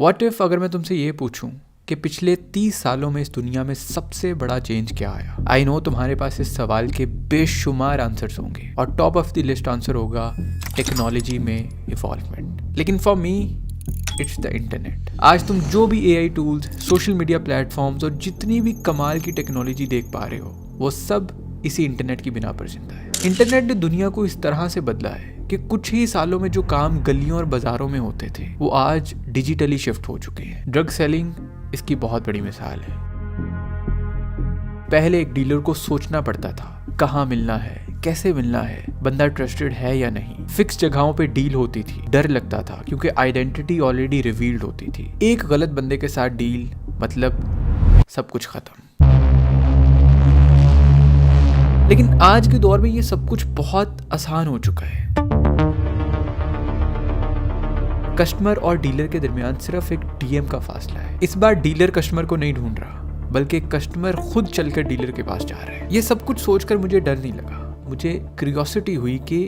What if अगर मैं तुमसे ये पूछूं कि पिछले 30 सालों में इस दुनिया में सबसे बड़ा चेंज क्या आया? आई नो तुम्हारे पास इस सवाल के बेशुमार आंसर्स होंगे और top of the list answer होगा टेक्नोलॉजी में इवॉल्वमेंट। लेकिन for me it's the internet. आज तुम जो भी AI tools, social media platforms और जितनी भी कमाल की टेक्नोलॉजी देख पा रहे हो वो सब इसी इंटरनेट की बिना पर जिंदा है। इंटरनेट ने दुनिया को इस तरह से बदला है कि कुछ ही सालों में जो काम गलियों और बाजारों में होते थे वो आज डिजिटली शिफ्ट हो चुके हैं। ड्रग सेलिंग इसकी बहुत बड़ी मिसाल है। पहले एक डीलर को सोचना पड़ता था कहाँ मिलना है, कैसे मिलना है, बंदा ट्रस्टेड है या नहीं। फिक्स जगहों पे डील होती थी, डर लगता था क्योंकि आइडेंटिटी ऑलरेडी रिवील्ड होती थी। एक गलत बंदे के साथ डील मतलब सब कुछ खत्म। लेकिन आज के दौर में ये सब कुछ बहुत आसान हो चुका है। कस्टमर और डीलर के दरमियान सिर्फ एक डीएम का फासला है। इस बार डीलर कस्टमर को नहीं ढूंढ रहा बल्कि कस्टमर खुद चलकर डीलर के पास जा रहा है। ये सब कुछ सोचकर मुझे डर नहीं लगा, मुझे क्यूरियोसिटी हुई कि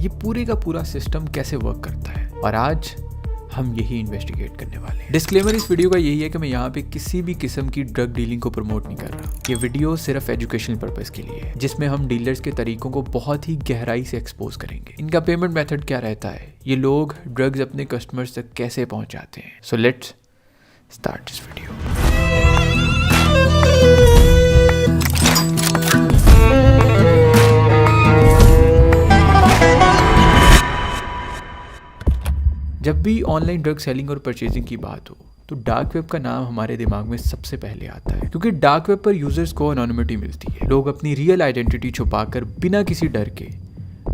ये पूरे का पूरा सिस्टम कैसे वर्क करता है और आज हम यही इन्वेस्टिगेट करने वाले हैं। डिस्क्लेमर इस वीडियो का यही है कि मैं यहाँ पे किसी भी किस्म की ड्रग डीलिंग को प्रमोट नहीं कर रहा। ये वीडियो सिर्फ एजुकेशनल पर्पस के लिए है जिसमें हम डीलर्स के तरीकों को बहुत ही गहराई से एक्सपोज करेंगे। इनका पेमेंट मेथड क्या रहता है, ये लोग ड्रग्स अपने कस्टमर्स तक कैसे पहुंचाते हैं। So let's start this video. जब भी ऑनलाइन ड्रग सेलिंग और परचेजिंग की बात हो तो डार्क वेब का नाम हमारे दिमाग में सबसे पहले आता है, क्योंकि डार्क वेब पर यूजर्स को एनोनिमिटी मिलती है। लोग अपनी रियल आइडेंटिटी छुपाकर बिना किसी डर के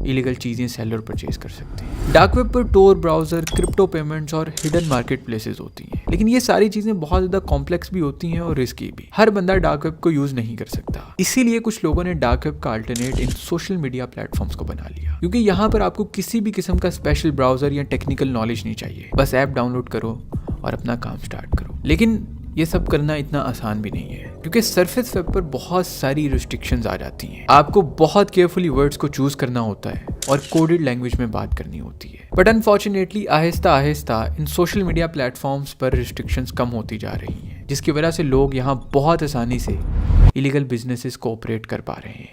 इलीगल चीजें सेल और परचेज कर सकते हैं। डार्क वेब पर टोर, ब्राउजर, क्रिप्टो पेमेंट्स और हिडन मार्केट प्लेसेस होती हैं। लेकिन ये सारी चीजें बहुत ज्यादा कॉम्प्लेक्स भी होती हैं और रिस्की भी। हर बंदा डार्क वेब को यूज नहीं कर सकता। इसीलिए कुछ लोगों ने डार्क वेब का अल्टरनेट इन सोशल मीडिया प्लेटफॉर्म्स को बना लिया, क्योंकि यहाँ पर आपको किसी भी किस्म का स्पेशल ब्राउजर या टेक्निकल नॉलेज नहीं चाहिए। बस ऐप डाउनलोड करो और अपना काम स्टार्ट करो। लेकिन ये सब करना इतना आसान भी नहीं है, क्योंकि सरफेस वेब पर बहुत सारी रिस्ट्रिक्शंस आ जाती हैं। आपको बहुत केयरफुली वर्ड्स को चूज करना होता है और कोडेड लैंग्वेज में बात करनी होती है। But unfortunately Aahista Aahista in social media platforms पर रिस्ट्रिक्शंस कम होती जा रही हैं, जिसकी वजह से लोग यहाँ बहुत आसानी से इलीगल बिजनेसेस को ऑपरेट कर पा रहे हैं।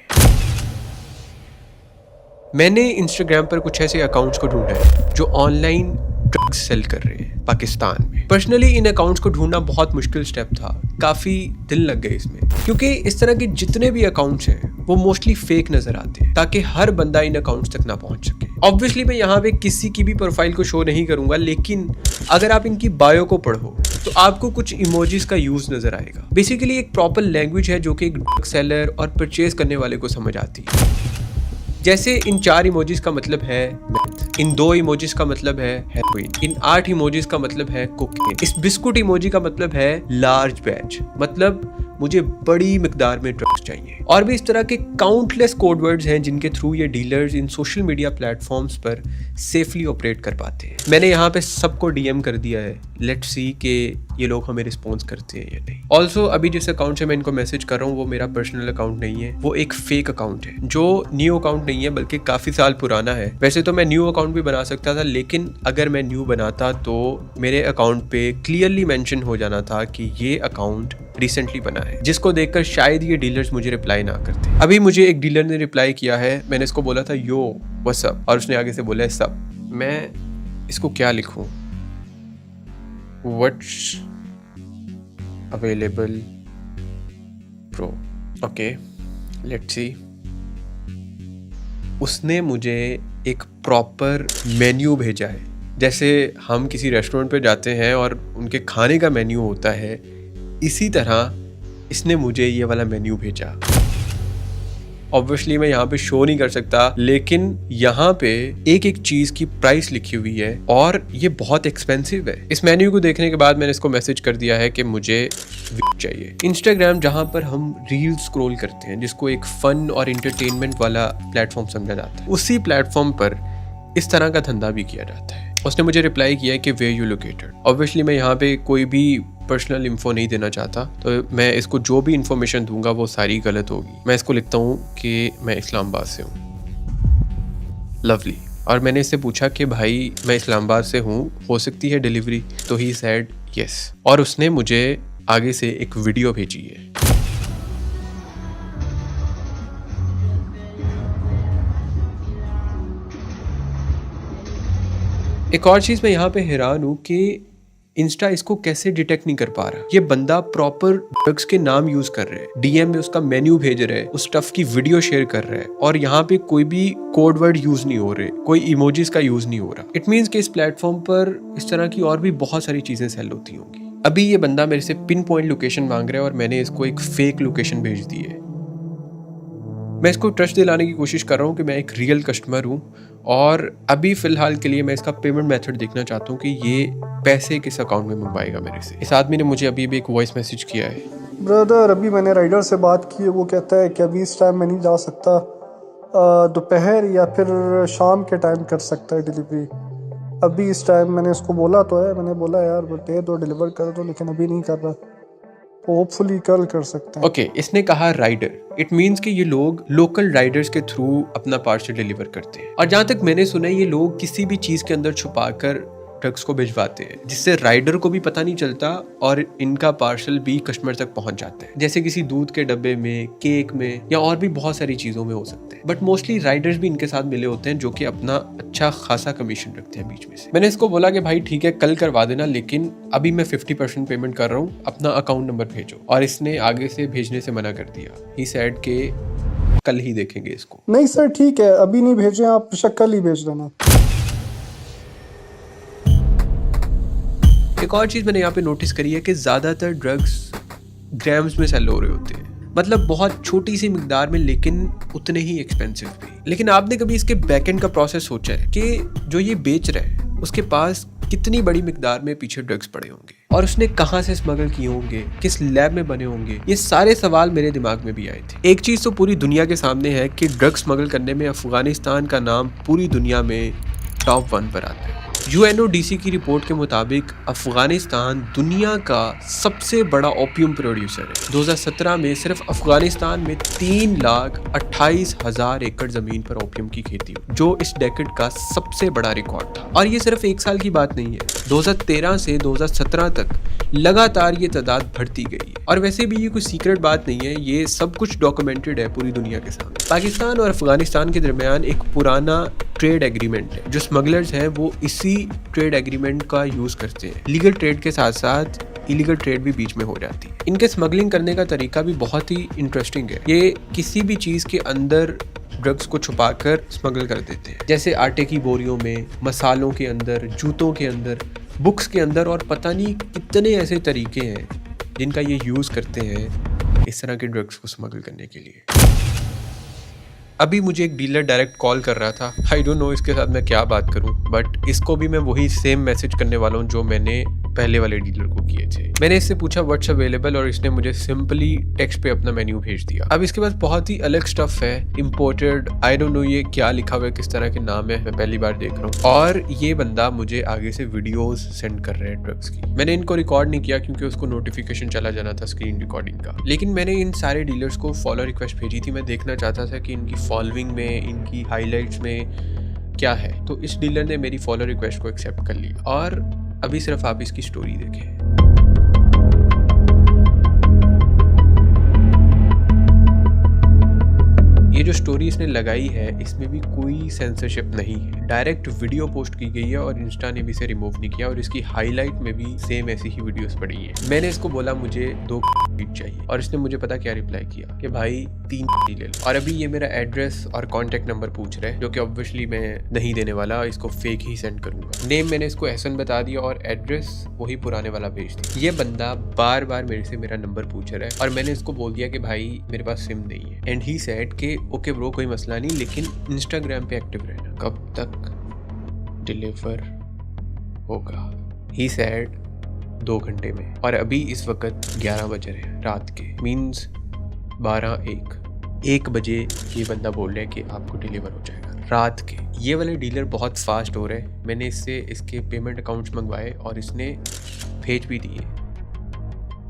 मैंने इंस्टाग्राम पर कुछ ऐसे अकाउंट्स को ढूंढा है जो ऑनलाइन ड्रग्स सेल कर रहे हैं पाकिस्तान में। पर्सनली इन अकाउंट्स को ढूंढना बहुत मुश्किल स्टेप था, काफ़ी दिन लग गए इसमें, क्योंकि इस तरह के जितने भी अकाउंट्स हैं वो मोस्टली फेक नजर आते हैं ताकि हर बंदा इन अकाउंट्स तक ना पहुंच सके। ऑब्वियसली मैं यहाँ पे किसी की भी प्रोफाइल को शो नहीं करूंगा, लेकिन अगर आप इनकी बायो को पढ़ो तो आपको कुछ इमोजीज का यूज नजर आएगा। बेसिकली एक प्रॉपर लैंग्वेज है जो कि एक ड्रग सेलर और परचेज करने वाले को समझ आती है। जैसे इन 4 इमोजीज का मतलब है मेथ, इन 2 इमोजीज का मतलब है हेरोइन, इन 8 इमोजीज का मतलब है कोकेन, इस बिस्कुट इमोजी का मतलब है लार्ज बैच, मतलब मुझे बड़ी मिकदार में ड्रग्स चाहिए। और भी इस तरह के काउंटलेस कोड वर्ड्स हैं जिनके थ्रू ये डीलर्स इन सोशल मीडिया प्लेटफॉर्म्स पर सेफली ऑपरेट कर पाते हैं। मैंने यहाँ पे सबको डीएम कर दिया है, लेट्स सी कि ये लोग हमें रिस्पॉन्स करते हैं या नहीं। ऑल्सो अभी जिस अकाउंट से मैं इनको मैसेज कर रहा हूँ वो मेरा पर्सनल अकाउंट नहीं है, वो एक फेक अकाउंट है जो न्यू अकाउंट नहीं है बल्कि काफ़ी साल पुराना है। वैसे तो मैं न्यू अकाउंट भी बना सकता था, लेकिन अगर मैं न्यू बनाता तो मेरे अकाउंट पे क्लियरली मेंशन हो जाना था कि ये अकाउंट रिसेंटली बना है, जिसको देखकर शायद ये डीलर्स मुझे रिप्लाई ना करते। अभी मुझे एक डीलर ने रिप्लाई किया है, मैंने इसको बोला था यो व्हाट्स अप और उसने आगे से बोला है सब। मैं इसको क्या लिखूं, what's available pro, okay let's see. उसने मुझे एक प्रॉपर मेन्यू भेजा है, जैसे हम किसी रेस्टोरेंट पे जाते हैं और उनके खाने का मेन्यू होता है, इसी तरह इसने मुझे ये वाला मेन्यू भेजा। ऑब्वियसली मैं यहाँ पे शो नहीं कर सकता, लेकिन यहाँ पे एक एक चीज की प्राइस लिखी हुई है और ये बहुत एक्सपेंसिव है। इस मेन्यू को देखने के बाद मैंने इसको मैसेज कर दिया है कि मुझे चाहिए। इंस्टाग्राम जहाँ पर हम रील स्क्रॉल करते हैं, जिसको एक फन और इंटरटेनमेंट वाला प्लेटफॉर्म समझा जाता है, उसी प्लेटफॉर्म पर इस तरह का धंधा भी किया जाता है। उसने मुझे रिप्लाई किया है कि वेयर यू लोकेटेड। ऑब्वियसली मैं यहाँ पे कोई भी पर्सनल इन्फो नहीं देना चाहता, तो मैं इसको जो भी इन्फॉर्मेशन दूंगा वो सारी गलत होगी। मैं इसको लिखता हूँ कि मैं इस्लामाबाद से हूँ। लवली। और मैंने इससे पूछा कि भाई मैं इस्लामाबाद से हूँ, हो सकती है डिलीवरी? तो ही सेड यस, और उसने मुझे आगे से एक वीडियो भेजी है। एक और चीज मैं यहाँ पे हैरान हूँ कि इंस्टा इसको कैसे डिटेक्ट नहीं कर पा रहा। ये बंदा प्रॉपर ड्रग्स के नाम यूज कर रहा है, डीएम में उसका मेन्यू भेज रहा है, उस स्टफ की वीडियो शेयर कर रहा है, और यहाँ पे कोई भी कोड वर्ड यूज नहीं हो रहे, कोई इमोजीज का यूज नहीं हो रहा। इट मीन्स कि इस प्लेटफॉर्म पर इस तरह की और भी बहुत सारी चीजें सेल होती होंगी। अभी ये बंदा मेरे से पिन पॉइंट लोकेशन मांग रहा है और मैंने इसको एक फेक लोकेशन भेज दी है। मैं इसको ट्रस्ट दिलाने की कोशिश कर रहा हूँ कि मैं एक रियल कस्टमर हूँ, और अभी फिलहाल के लिए मैं इसका पेमेंट मेथड देखना चाहता हूँ कि ये पैसे किस अकाउंट में मंगवाएगा मेरे से। इस आदमी ने मुझे अभी भी एक वॉइस मैसेज किया है। ब्रदर, अभी मैंने राइडर से बात की है, वो कहता है कि अभी इस टाइम मैं नहीं जा सकता, दोपहर या फिर शाम के टाइम कर सकता है डिलीवरी। अभी इस टाइम मैंने उसको बोला तो है, मैंने बोला यार दे दो, डिलीवर कर दो, लेकिन अभी नहीं कर रहा। होपफुली कल कर सकते हैं। ओके, इसने कहा राइडर। इट मीन्स कि ये लोग लोकल राइडर्स के थ्रू अपना पार्सल डिलीवर करते हैं, और जहां तक मैंने सुना है ये लोग किसी भी चीज के अंदर छुपाकर ड्रग्स को भिजवाते हैं, जिससे राइडर को भी पता नहीं चलता और इनका पार्सल भी कस्टमर तक पहुंच जाता है, जैसे किसी दूध के डब्बे में, केक में, या और भी बहुत सारी चीजों में हो सकते हैं। बट मोस्टली राइडर्स भी इनके साथ मिले होते हैं जो कि अपना अच्छा खासा कमीशन रखते हैं बीच में से। मैंने इसको बोला कि भाई ठीक है, कल करवा देना, लेकिन अभी मैं 50% पेमेंट कर रहा हूँ, अपना अकाउंट नंबर भेजो। और इसने आगे से भेजने से मना कर दिया। ही सेड के कल ही देखेंगे इसको। नहीं सर, ठीक है, अभी नहीं भेजें आप, कल ही भेज देना। एक और चीज मैंने यहाँ पे नोटिस करी है कि ज्यादातर ड्रग्स ग्राम्स में सेल हो रहे होते हैं, मतलब बहुत छोटी सी मिकदार में, लेकिन उतने ही एक्सपेंसिव भी। लेकिन आपने कभी इसके बैकएंड का प्रोसेस सोचा है कि जो ये बेच रहा है उसके पास कितनी बड़ी मिकदार में पीछे ड्रग्स पड़े होंगे, और उसने कहाँ से स्मगल किए होंगे, किस लैब में बने होंगे? ये सारे सवाल मेरे दिमाग में भी आए थे। एक चीज तो पूरी दुनिया के सामने है कि ड्रग्स स्मगल करने में अफगानिस्तान का नाम पूरी दुनिया में टॉप 1 पर आता है। UNODC की रिपोर्ट के मुताबिक अफगानिस्तान दुनिया का सबसे बड़ा ओपियम प्रोड्यूसर है। 2017 में सिर्फ अफगानिस्तान में 3,28,000 एकड़ जमीन पर ओपियम की खेती हुई, जो इस डेकेड का सबसे बड़ा रिकॉर्ड था। और ये सिर्फ एक साल की बात नहीं है, 2013 से 2017 तक लगातार ये तादाद बढ़ती गई। और वैसे भी ये कोई सीक्रेट बात नहीं है, ये सब कुछ डॉक्यूमेंटेड है पूरी दुनिया के सामने। पाकिस्तान और अफगानिस्तान के दरमियान एक पुराना ट्रेड एग्रीमेंट है। जो स्मगलर्स हैं वो इसी ट्रेड एग्रीमेंट का यूज करते हैं। लीगल ट्रेड के साथ साथ इलीगल ट्रेड भी बीच में हो जाती है। इनके स्मगलिंग करने का तरीका भी बहुत ही इंटरेस्टिंग है। ये किसी भी चीज के अंदर ड्रग्स को छुपाकर स्मगल कर देते हैं, जैसे आटे की बोरियों में, मसालों के अंदर, जूतों के अंदर, बुक्स के अंदर, और पता नहीं कितने ऐसे तरीके हैं जिनका ये यूज करते हैं इस तरह के ड्रग्स को स्मगल करने के लिए। अभी मुझे एक डीलर डायरेक्ट कॉल कर रहा था। आई डोंट नो इसके साथ मैं क्या बात करूं, बट इसको भी मैं वही सेम मैसेज करने वाला हूं जो मैंने पहले वाले डीलर को किए थे। मैंने इससे पूछा व्हाट्स अवेलेबल, और इसने मुझे सिंपली टेक्स्ट पे अपना मेन्यू भेज दिया। अब इसके पास बहुत ही अलग स्टफ है, इम्पोर्टेड, आई डोंट नो ये क्या लिखा हुआ है, किस तरह के नाम है, मैं पहली बार देख रहा हूँ। और ये बंदा मुझे आगे से वीडियोस सेंड कर रहे हैं ड्रग्स की। मैंने इनको रिकॉर्ड नहीं किया क्योंकि उसको नोटिफिकेशन चला जाना था स्क्रीन रिकॉर्डिंग का, लेकिन मैंने इन सारे डीलर्स को फॉलो रिक्वेस्ट भेजी थी। मैं देखना चाहता था कि इनकी फॉलोइंग में, इनकी हाईलाइट्स में क्या है। तो इस डीलर ने मेरी फॉलो रिक्वेस्ट को एक्सेप्ट कर लिया, और अभी सिर्फ आप इसकी स्टोरी देखें। ये जो स्टोरी इसने लगाई है इसमें भी कोई सेंसरशिप नहीं है, डायरेक्ट वीडियो पोस्ट की गई है, और इंस्टा ने भी इसे रिमूव नहीं किया, और इसकी हाईलाइट में भी सेम ऐसी ही वीडियोस पड़ी है। मैंने इसको बोला मुझे 2 फीट चाहिए, और इसने मुझे पता क्या रिप्लाई किया कि भाई 3 ले लो। और अभी ये मेरा एड्रेस और कॉन्टेक्ट नंबर पूछ रहे हैं, जो कि ऑब्वियसली मैं नहीं देने वाला, इसको फेक ही सेंड करूंगा। नेम मैंने इसको एहसन बता दिया और एड्रेस वही पुराने वाला भेज दिया। ये बंदा बार बार मेरे से मेरा नंबर पूछ रहा है, और मैंने इसको बोल दिया कि भाई मेरे पास सिम नहीं है। एंड ही सेड कि ओके ब्रो, कोई मसला नहीं, लेकिन इंस्टाग्राम पे एक्टिव रहना। कब तक डिलीवर होगा? ही सेड 2 घंटे में, और अभी इस वक्त 11 बज रहे हैं रात के, मीन्स 1 बजे ये बंदा बोल रहा है कि आपको डिलीवर हो जाएगा रात के। ये वाले डीलर बहुत फास्ट हो रहे हैं। मैंने इससे इसके पेमेंट अकाउंट्स मंगवाए और इसने भेज भी दिए।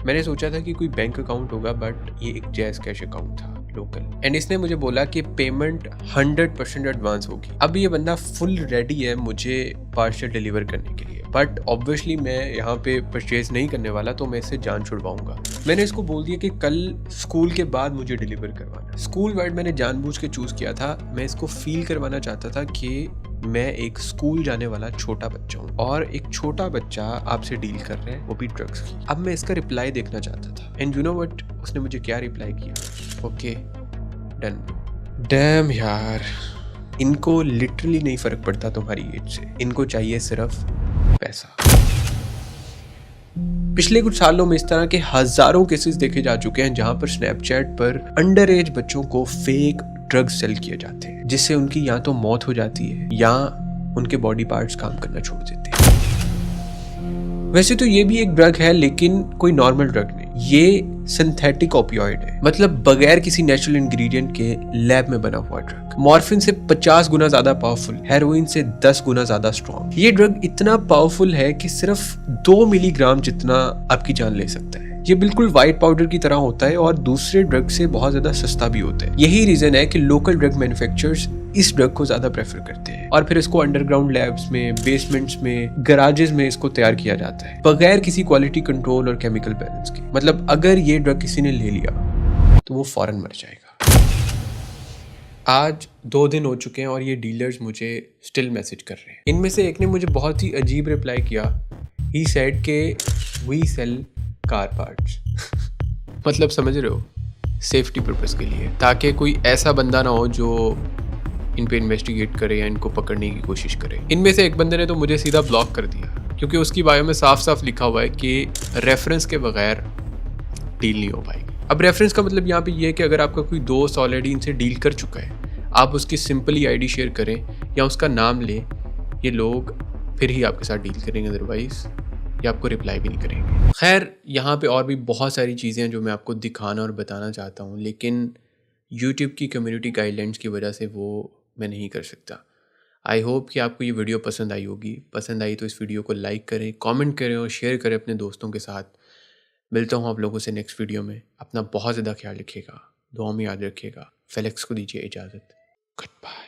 मैंने सोचा था कि कोई बैंक अकाउंट होगा, बट ये एक जैज़ कैश अकाउंट था लोकल। एंड इसने मुझे बोला कि पेमेंट 100% एडवांस होगी। अब ये बंदा फुल रेडी है मुझे पार्सल डिलीवर करने के लिए। बट ऑब्वियसली मैं यहाँ पे परचेज नहीं करने वाला, तो मैं इससे जान छुड़वाऊंगा। मैंने इसको बोल दिया कि कल स्कूल के बाद मुझे डिलीवर करवाना। स्कूल वर्ड मैंने जानबूझ के चूज किया था। मैं इसको फील करवाना चाहता था कि मैं एक स्कूल जाने वाला छोटा बच्चा हूँ और एक छोटा बच्चा आपसे डील कर रहे हैं, वो भी ड्रग्स की। अब मैं इसका रिप्लाई देखना चाहता था। एंड यू नो व्हाट, उसने मुझे क्या रिप्लाई किया? Okay done. डैम यार, इनको लिटरली नहीं फर्क पड़ता तुम्हारी एज से, इनको चाहिए सिर्फ पैसा। पिछले कुछ सालों में इस तरह के हजारों केसेस देखे जा चुके हैं जहां पर स्नैपचैट पर अंडर एज बच्चों को फेक ड्रग्स सेल किए जाते हैं, जिससे उनकी या तो मौत हो जाती है या उनके बॉडी पार्ट्स काम करना छोड़ देते हैं। वैसे तो ये भी एक ड्रग है, लेकिन कोई नॉर्मल ड्रग नहीं, ये सिंथेटिक ओपियोइड है, मतलब बगैर किसी नेचुरल इंग्रेडिएंट के लैब में बना हुआ ड्रग। मॉर्फिन से 50 गुना ज्यादा पावरफुल, हेरोइन से 10 गुना ज्यादा स्ट्रॉन्ग। ये ड्रग इतना पावरफुल है कि सिर्फ 2 मिलीग्राम जितना आपकी जान ले सकता है। ये बिल्कुल व्हाइट पाउडर की तरह होता है और दूसरे ड्रग से बहुत ज्यादा सस्ता भी होता है। यही रीजन है कि लोकल ड्रग मैन्युफैक्चरर्स इस ड्रग को ज्यादा प्रेफर करते हैं और फिर इसको अंडरग्राउंड लैब्स में, बेसमेंट्स में, गैराजेस में इसको तैयार किया जाता है बगैर किसी क्वालिटी कंट्रोल और केमिकल बैलेंस के। मतलब अगर ये ड्रग किसी ने ले लिया तो वो फौरन मर जाएगा। आज 2 दिन हो चुके हैं और ये डीलर्स मुझे स्टिल मैसेज कर रहे हैं। इनमें से एक ने मुझे बहुत ही अजीब रिप्लाई किया। ही सेड के वी सेल कार पार्ट्स मतलब समझ रहे हो, सेफ्टी पर्पस के लिए, ताकि कोई ऐसा बंदा ना हो जो इन पे इन्वेस्टिगेट करे या इनको पकड़ने की कोशिश करे। इनमें से एक बंदे ने तो मुझे सीधा ब्लॉक कर दिया, क्योंकि उसकी बायो में साफ साफ लिखा हुआ है कि रेफरेंस के बगैर डील नहीं हो पाएगी। अब रेफरेंस का मतलब यहाँ पे ये है कि अगर आपका कोई दोस्त ऑलरेडी इनसे डील कर चुका है, आप उसकी सिंपली आईडी शेयर करें या उसका नाम लें, ये लोग फिर ही आपके साथ डील करेंगे, अदरवाइज ये आपको रिप्लाई भी नहीं करेंगे। खैर, यहाँ पे और भी बहुत सारी चीज़ें हैं जो मैं आपको दिखाना और बताना चाहता हूँ, लेकिन यूट्यूब की कम्युनिटी गाइडलाइंस की वजह से वो मैं नहीं कर सकता। आई होप कि आपको ये वीडियो पसंद आई होगी। पसंद आई तो इस वीडियो को लाइक करें, कमेंट करें और शेयर करें अपने दोस्तों के साथ। मिलता हूँ आप लोगों से नेक्स्ट वीडियो में। अपना बहुत ज़्यादा ख्याल रखिएगा, दुआ में याद रखिएगा। फेलेक्स को दीजिए इजाज़त। Good bye.